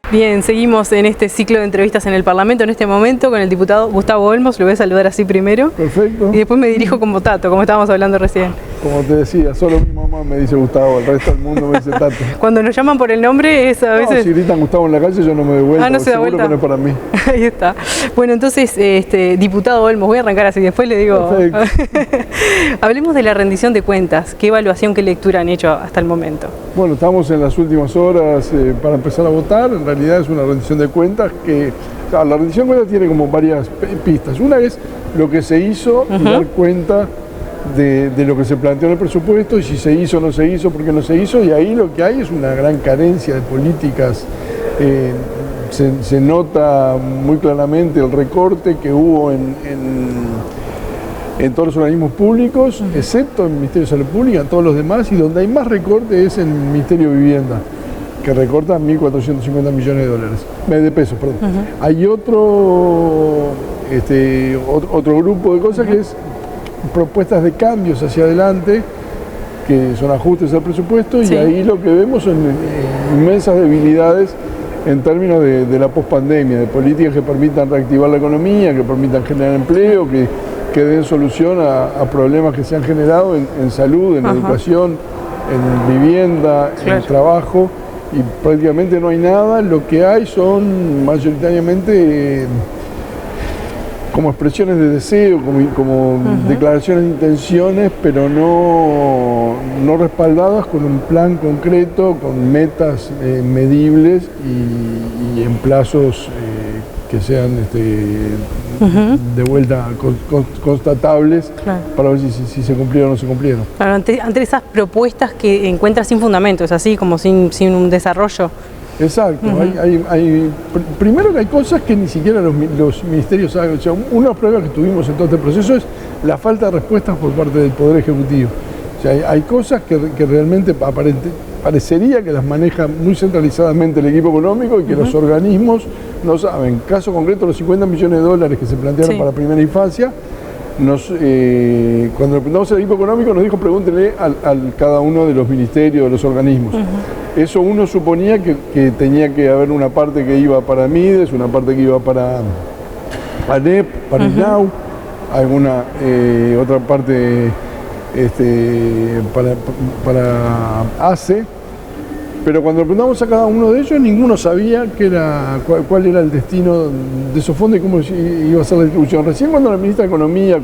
Bien, seguimos en este ciclo de entrevistas en el Parlamento en este momento con el diputado Gustavo Olmos. Lo voy a saludar así primero. Perfecto. Y después me dirijo como Tato, como estábamos hablando recién. Como te decía, solo mi mamá me dice Gustavo, el resto del mundo me dice Tato. Cuando nos llaman por el nombre es a veces... No, si gritan Gustavo en la calle yo no me doy vuelta, no se da vuelta. Que no es para mí. Ahí está. Bueno, entonces, diputado Olmos, voy a arrancar así, después le digo... Hablemos de la rendición de cuentas. ¿Qué evaluación, qué lectura han hecho hasta el momento? Bueno, estamos en las últimas horas para empezar a votar. En realidad es una rendición de cuentas que... la rendición de cuentas tiene como varias pistas. Una es lo que se hizo y dar cuenta de lo que se planteó en el presupuesto y si se hizo o no se hizo, por qué no se hizo, y ahí lo que hay es una gran carencia de políticas. Se nota muy claramente el recorte que hubo en todos los organismos públicos, excepto en el Ministerio de Salud Pública, en todos los demás, y donde hay más recorte es en el Ministerio de Vivienda, que recorta 1.450 millones de pesos. Hay otro grupo de cosas que es propuestas de cambios hacia adelante, que son ajustes al presupuesto, y ahí lo que vemos son inmensas debilidades en términos de la pospandemia, de políticas que permitan reactivar la economía, que permitan generar empleo, que den solución a problemas que se han generado en salud, en educación, en vivienda, en trabajo, y prácticamente no hay nada. Lo que hay son mayoritariamente como expresiones de deseo, como declaraciones de intenciones, pero no respaldadas con un plan concreto, con metas medibles y en plazos que sean de vuelta constatables, para ver si se cumplieron o no se cumplieron. Claro, ante esas propuestas que encuentras sin fundamento, es así, como sin un desarrollo. Exacto, primero que hay cosas que ni siquiera los ministerios saben. O sea, uno de los problemas que tuvimos en todo este proceso es la falta de respuestas por parte del Poder Ejecutivo. O sea, hay cosas que realmente parecería que las maneja muy centralizadamente el equipo económico y que los organismos no saben. Caso concreto, los 50 millones de dólares que se plantearon para primera infancia, cuando le preguntamos al equipo económico nos dijo pregúntenle a cada uno de los ministerios, de los organismos. Eso uno suponía que tenía que haber una parte que iba para MIDES, una parte que iba para ANEP, para INAU, alguna otra parte para ACE, pero cuando le preguntamos a cada uno de ellos, ninguno sabía cuál era el destino de esos fondos y cómo iba a ser la distribución. Recién cuando la ministra de Economía,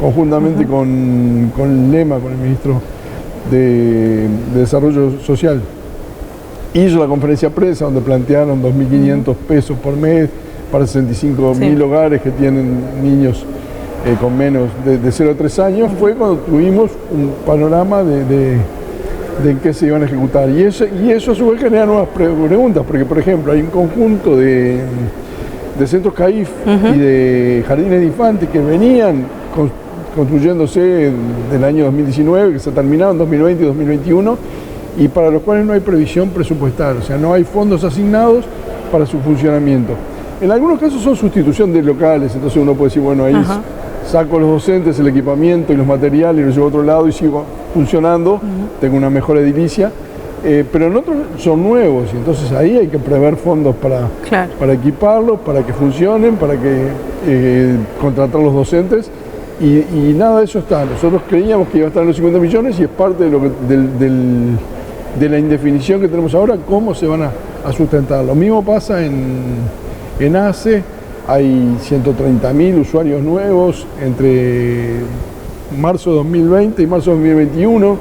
conjuntamente con Lema, con el ministro de Desarrollo Social, hizo la conferencia de prensa donde plantearon 2.500 pesos por mes para 65.000 hogares que tienen niños con menos de 0 a 3 años, fue cuando tuvimos un panorama de en qué se iban a ejecutar. Y eso a su vez genera nuevas preguntas, porque por ejemplo hay un conjunto de centros CAIF y de jardines de infantes que venían construyéndose del año 2019, que se terminaron en 2020 y 2021, y para los cuales no hay previsión presupuestaria, o sea, no hay fondos asignados para su funcionamiento. En algunos casos son sustitución de locales, entonces uno puede decir, bueno, ahí saco los docentes, el equipamiento y los materiales y los llevo a otro lado y sigo funcionando, tengo una mejor edilicia, pero en otros son nuevos y entonces ahí hay que prever fondos para equiparlos, para que funcionen, para que contratar los docentes y nada de eso está. Nosotros creíamos que iba a estar en los 50 millones y es parte de la indefinición que tenemos ahora, cómo se van a sustentar. Lo mismo pasa en ACE, hay 130.000 usuarios nuevos entre marzo de 2020 y marzo de 2021.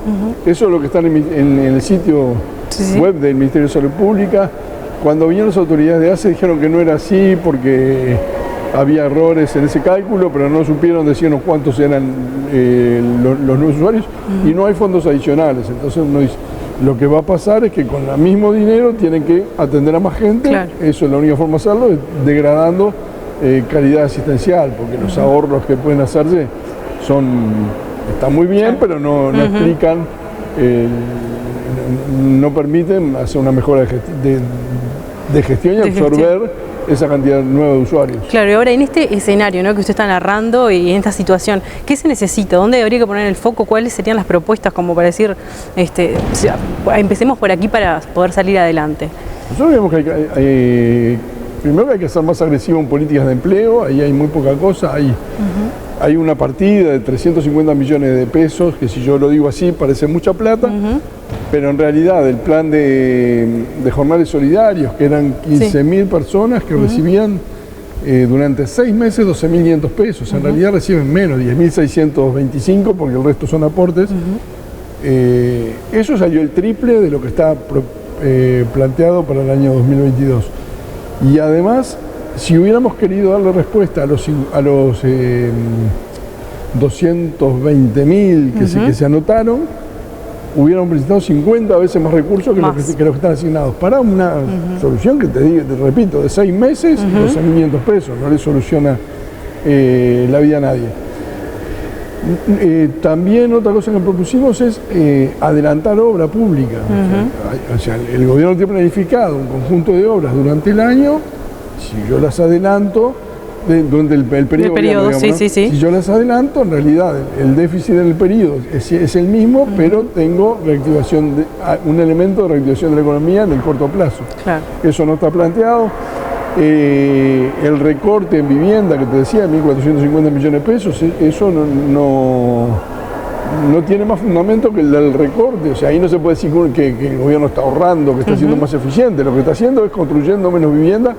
Eso es lo que está en el sitio web del Ministerio de Salud Pública. Cuando vinieron las autoridades de ACE dijeron que no era así porque había errores en ese cálculo, pero no supieron decirnos cuántos eran los nuevos usuarios y no hay fondos adicionales. Entonces uno dice, lo que va a pasar es que con el mismo dinero tienen que atender a más gente. Eso es la única forma de hacerlo, degradando calidad asistencial, porque los ahorros que pueden hacerse están muy bien, pero no explican, no permiten hacer una mejora de gestión y absorber esa cantidad nueva de usuarios. Claro, y ahora en este escenario, ¿no?, que usted está narrando y en esta situación, ¿qué se necesita? ¿Dónde habría que poner el foco? ¿Cuáles serían las propuestas como para decir, empecemos por aquí para poder salir adelante? Nosotros vemos que primero que hay que ser más agresivo en políticas de empleo, ahí hay muy poca cosa, hay una partida de 350 millones de pesos, que si yo lo digo así parece mucha plata, pero en realidad el plan de jornales solidarios, que eran 15.000 personas que recibían durante 6 meses 12.500 pesos, en realidad reciben menos, 10.625 porque el resto son aportes. Eso salió el triple de lo que está planteado para el año 2022. Y además, si hubiéramos querido darle respuesta a los 220.000 que se anotaron, hubiéramos presentado 50 veces más recursos que los que están asignados para una solución que te repito, de 6 meses, 12.500 pesos, no le soluciona la vida a nadie. También otra cosa que propusimos es adelantar obra pública. O sea, el gobierno tiene planificado un conjunto de obras durante el año. Si yo las adelanto, durante el periodo, digamos, ¿no? Si yo las adelanto, en realidad el déficit del periodo es el mismo, pero tengo reactivación un elemento de reactivación de la economía en el corto plazo. Claro. Eso no está planteado. El recorte en vivienda que te decía, 1.450 millones de pesos, eso no tiene más fundamento que el recorte. O sea, ahí no se puede decir que el gobierno está ahorrando, que está siendo más eficiente. Lo que está haciendo es construyendo menos vivienda.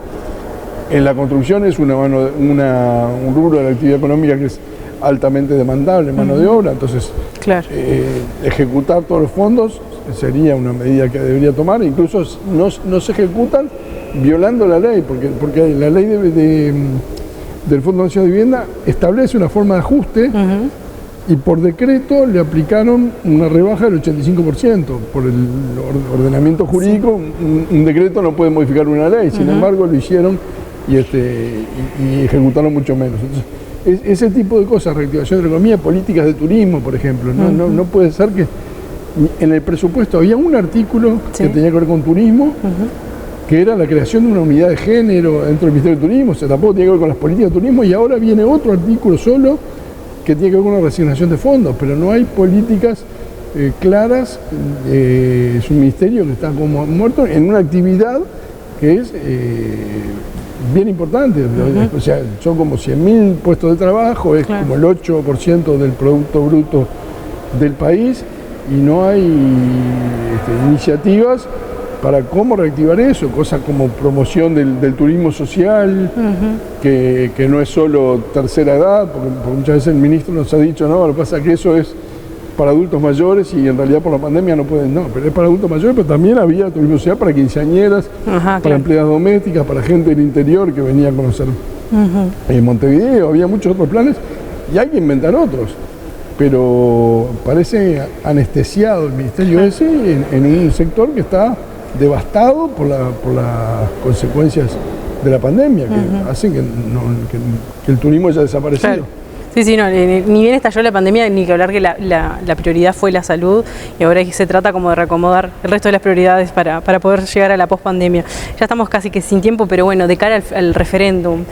En la construcción es un rubro de la actividad económica que es altamente demandable, mano de obra. Entonces, claro, ejecutar todos los fondos sería una medida que debería tomar. Incluso no se ejecutan violando la ley, porque la ley del Fondo Nacional de Vivienda establece una forma de ajuste y por decreto le aplicaron una rebaja del 85%. Por el ordenamiento jurídico, un decreto no puede modificar una ley, sin embargo lo hicieron y ejecutaron mucho menos. Entonces, ese tipo de cosas, reactivación de la economía, políticas de turismo, por ejemplo, no puede ser que en el presupuesto había un artículo que tenía que ver con turismo, que era la creación de una unidad de género dentro del Ministerio de Turismo, o sea, tampoco tiene que ver con las políticas de turismo, y ahora viene otro artículo solo que tiene que ver con una resignación de fondos, pero no hay políticas claras. Es un ministerio que está como muerto en una actividad que es bien importante. O sea, son como 100.000 puestos de trabajo, es como el 8% del Producto Bruto del país, y no hay iniciativas para cómo reactivar eso, cosas como promoción del turismo social, que no es solo tercera edad, porque muchas veces el ministro nos ha dicho, no, lo que pasa es que eso es para adultos mayores y en realidad por la pandemia no pueden, no, pero es para adultos mayores, pero también había turismo social para quinceañeras, para empleadas domésticas, para gente del interior que venía a conocer Montevideo, había muchos otros planes y hay que inventar otros. Pero parece anestesiado el ministerio ese en un sector que está devastado por las consecuencias de la pandemia, que hacen que el turismo haya desaparecido. Claro. Sí, no, ni bien estalló la pandemia, ni que hablar que la prioridad fue la salud, y ahora se trata como de reacomodar el resto de las prioridades para poder llegar a la pospandemia. Ya estamos casi que sin tiempo, pero bueno, de cara al referéndum,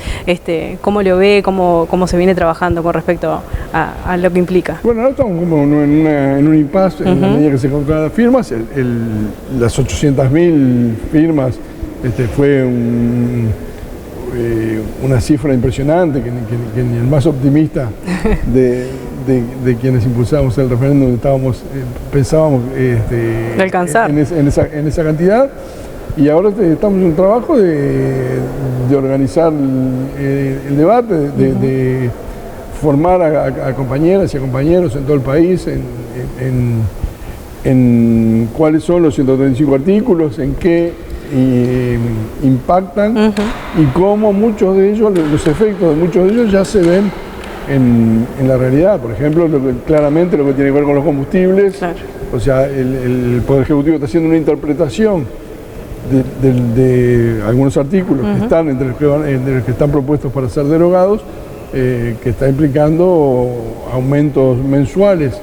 ¿cómo lo ve, cómo se viene trabajando con respecto a lo que implica? Bueno, ahora estamos como en un impasse, en la medida que se encontraron las firmas, las 800.000 firmas fue una cifra impresionante que ni el más optimista de quienes impulsábamos el referéndum pensábamos de alcanzar en esa cantidad, y ahora estamos en un trabajo de organizar el debate, de formar a compañeras y a compañeros en todo el país en cuáles son los 135 artículos, en qué impactan y cómo muchos de ellos, los efectos de muchos de ellos ya se ven en la realidad. Por ejemplo, claramente lo que tiene que ver con los combustibles, o sea, el Poder Ejecutivo está haciendo una interpretación de algunos artículos que están entre los que están propuestos para ser derogados, que está implicando aumentos mensuales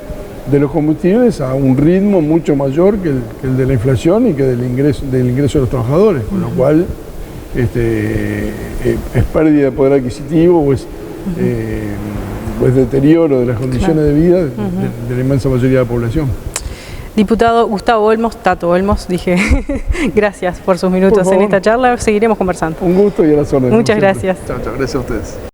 de los combustibles a un ritmo mucho mayor que el de la inflación y que del ingreso de los trabajadores, con lo cual es pérdida de poder adquisitivo o es deterioro de las condiciones de vida de la inmensa mayoría de la población. Diputado Gustavo Olmos, Tato Olmos, dije, gracias por sus minutos Por favor. en esta charla, seguiremos conversando. Un gusto y a las órdenes. Muchas gracias. Chao, chao, gracias a ustedes.